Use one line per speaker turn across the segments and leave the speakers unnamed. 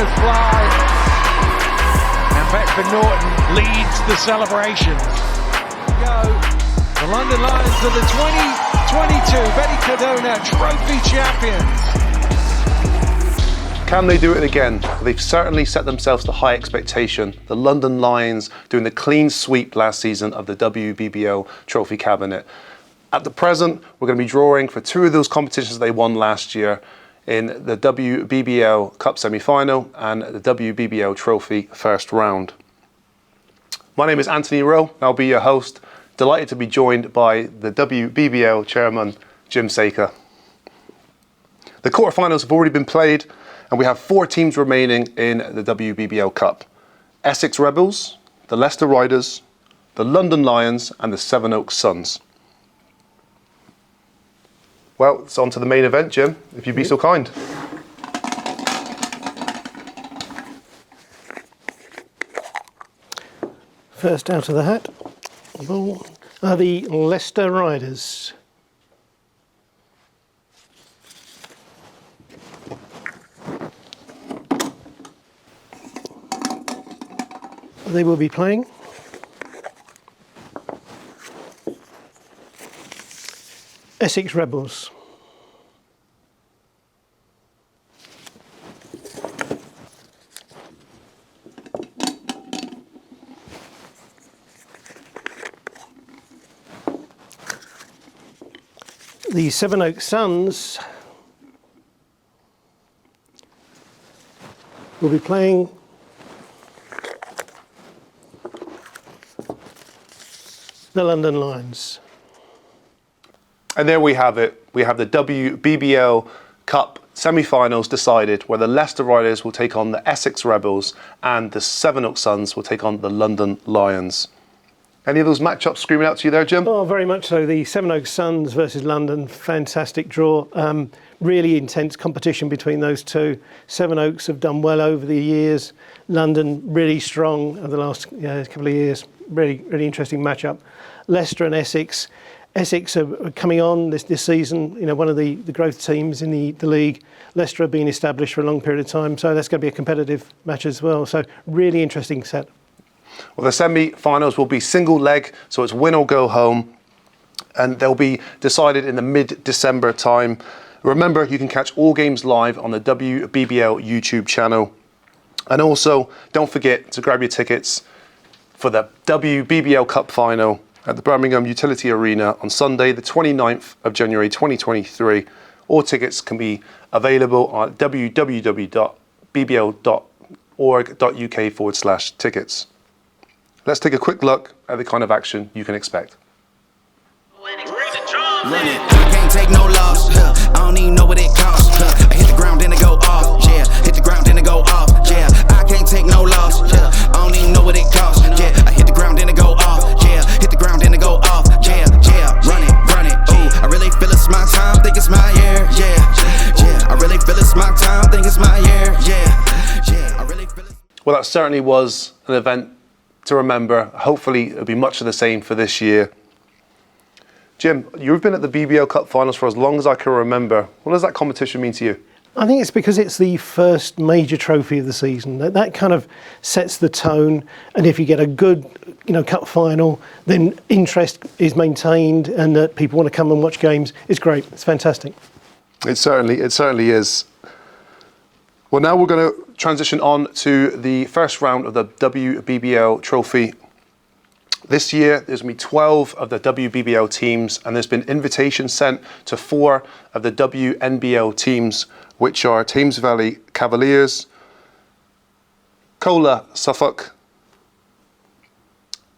famous fly. And Beckford Norton leads the celebrations. The London Lions are the 2022 Betty Cardona Trophy champions.
Can they do it again? They've certainly set themselves to high expectation. The London Lions doing the clean sweep last season of the WBBL trophy cabinet. At the present, we're going to be drawing for two of those competitions they won last year in the WBBL Cup semi-final and the WBBL Trophy first round. My name is Anthony Rowe. I'll be your host. Delighted to be joined by the WBBL chairman, Jim Saker. The quarterfinals have already been played, and we have 4 teams remaining in the WBBL Cup. Essex Rebels, the Leicester Riders, the London Lions, and the Sevenoaks Suns. Well, it's on to the main event, Jim, if you'd be so kind.
First out of the hat are the Leicester Riders. They will be playing Essex Rebels. The Sevenoaks Suns will be playing the London Lions.
And there we have it. We have the WBBL Cup semi-finals decided, where the Leicester Riders will take on the Essex Rebels and the Sevenoaks Suns will take on the London Lions. Any of those matchups screaming out to you there, Jim?
Oh, very much so. The Sevenoaks Suns versus London, fantastic draw. Really intense competition between those two. Sevenoaks have done well over the years. London really strong over the last couple of years. Really interesting matchup. Leicester and Essex. Essex are coming on this season, one of the growth teams in the league. Leicester have been established for a long period of time, so that's going to be a competitive match as well. So really interesting set.
Well, the semi-finals will be single leg, so it's win or go home, and they'll be decided in the mid-December time. Remember, you can catch all games live on the WBBL YouTube channel. And also, don't forget to grab your tickets for the WBBL Cup final at the Birmingham Utility Arena on Sunday, the 29th of January 2023. All tickets can be available on www.bbl.org.uk/tickets. Let's take a quick look at the kind of action you can expect.
I can't take no loss. I don't even know what it costs. I hit the ground and it go off. Yeah, hit the ground and it go off. Yeah, I can't take no loss. I don't even know what it costs. Yeah, I hit the ground and it go off. Yeah, hit the ground and it go off. Yeah, run it. Ooh, I really feel it's my time. Think it's my year. Yeah. I really feel it's my time. Think it's my year. Yeah. I really feel it.
Well, that certainly was an event to remember. Hopefully, it'll be much of the same for this year. Jim, you've been at the BBL Cup finals for as long as I can remember. What does that competition mean to you?
I think it's because it's the first major trophy of the season. That kind of sets the tone, and if you get a good, cup final, then interest is maintained, and that people want to come and watch games. It's great. It's fantastic. It certainly
is. Well, now we're going to transition on to the first round of the WBBL Trophy. This year, there's going to be 12 of the WBBL teams, and there's been invitations sent to 4 of the WNBL teams, which are Thames Valley Cavaliers, Cola Suffolk,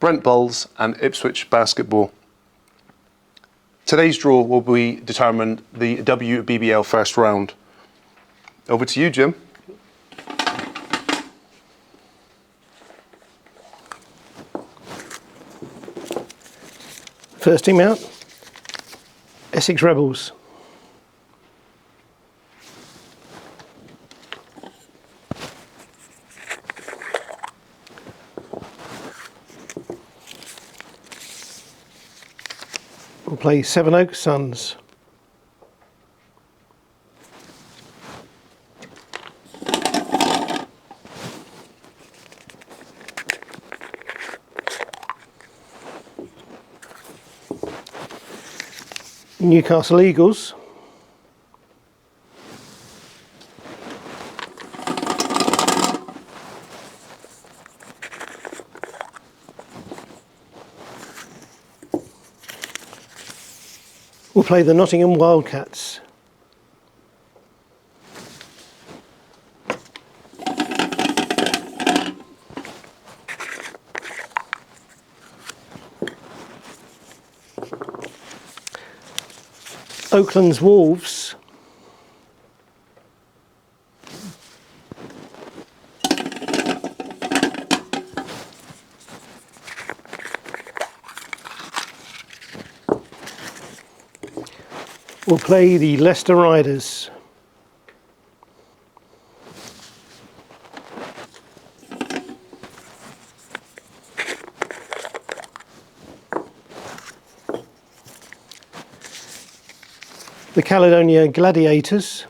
Brent Bulls, and Ipswich Basketball. Today's draw will be determined the WBBL first round. Over to you, Jim.
First team out, Essex Rebels. We'll play Sevenoaks Suns. Newcastle Eagles. We'll play the Nottingham Wildcats. Oakland's Wolves. We'll play the Leicester Riders. The Caledonia Gladiators.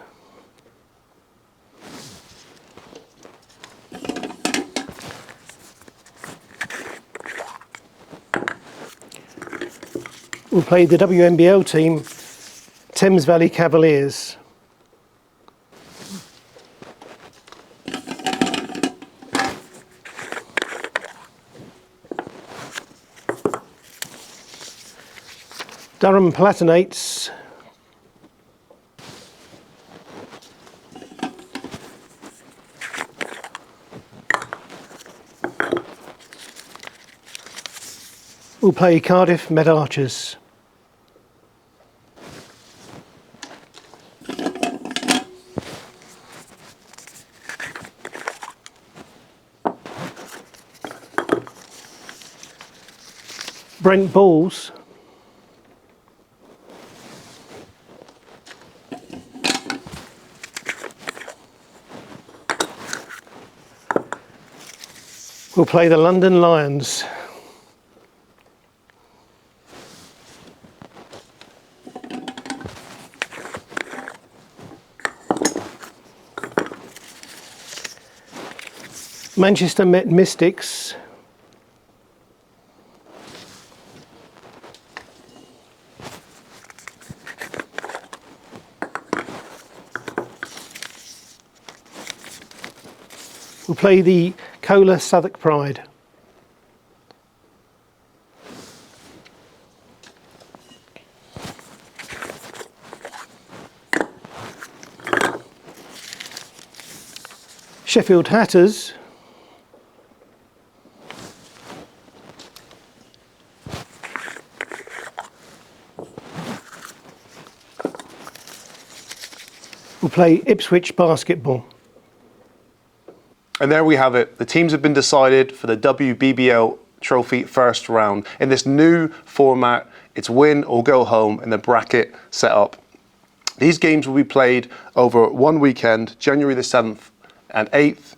We'll play the WBBL team, Thames Valley Cavaliers. Durham Platinates. We'll play Cardiff Met Archers. Brent Bulls. We'll play the London Lions. Manchester Met Mystics. We'll play the Cola Southwark Pride. Sheffield Hatters. We'll play Ipswich Basketball.
And there we have it. The teams have been decided for the WBBL Trophy first round. In this new format, it's win or go home in the bracket setup. These games will be played over one weekend, January the 7th and 8th,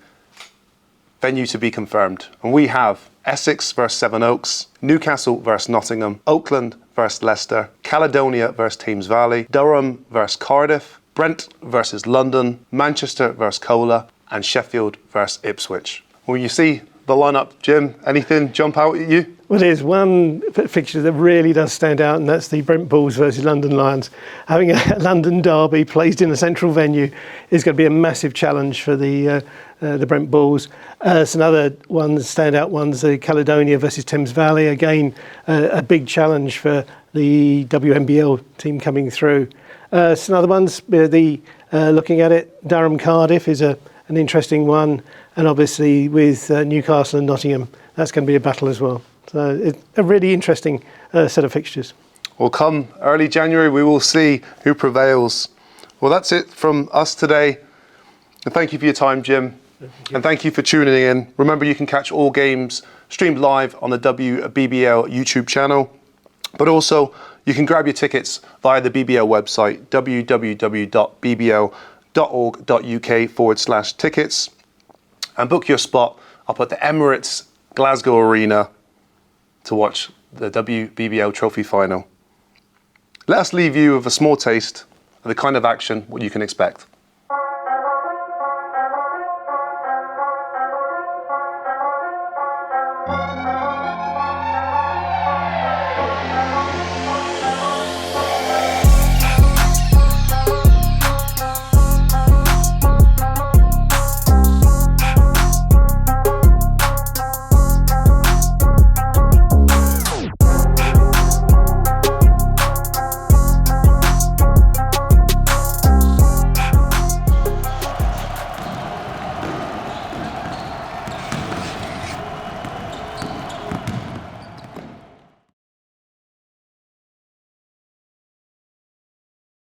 venue to be confirmed. And we have Essex versus Sevenoaks, Newcastle versus Nottingham, Oakland versus Leicester, Caledonia versus Thames Valley, Durham versus Cardiff, Brent versus London, Manchester versus Cola, and Sheffield versus Ipswich. When you see the lineup, Jim, anything jump out at you?
Well, there's one fixture that really does stand out, and that's the Brent Bulls versus London Lions. Having a London derby placed in a central venue is going to be a massive challenge for the Brent Bulls. Some other ones, standout ones, the Caledonia versus Thames Valley. Again, a big challenge for the WBBL team coming through. Some other ones, looking at it, Durham Cardiff is an interesting one, and obviously with Newcastle and Nottingham, that's going to be a battle as well. So it's a really interesting set of fixtures.
Well, come early January, we will see who prevails. Well, that's it from us today. And thank you for your time, Jim. And thank you for tuning in. Remember, you can catch all games streamed live on the WBBL YouTube channel. But also, you can grab your tickets via the BBL website, www.bbl.org.uk/tickets, and book your spot up at the Emirates Glasgow Arena to watch the WBBL Trophy Final. Let us leave you with a small taste of the kind of action what you can expect.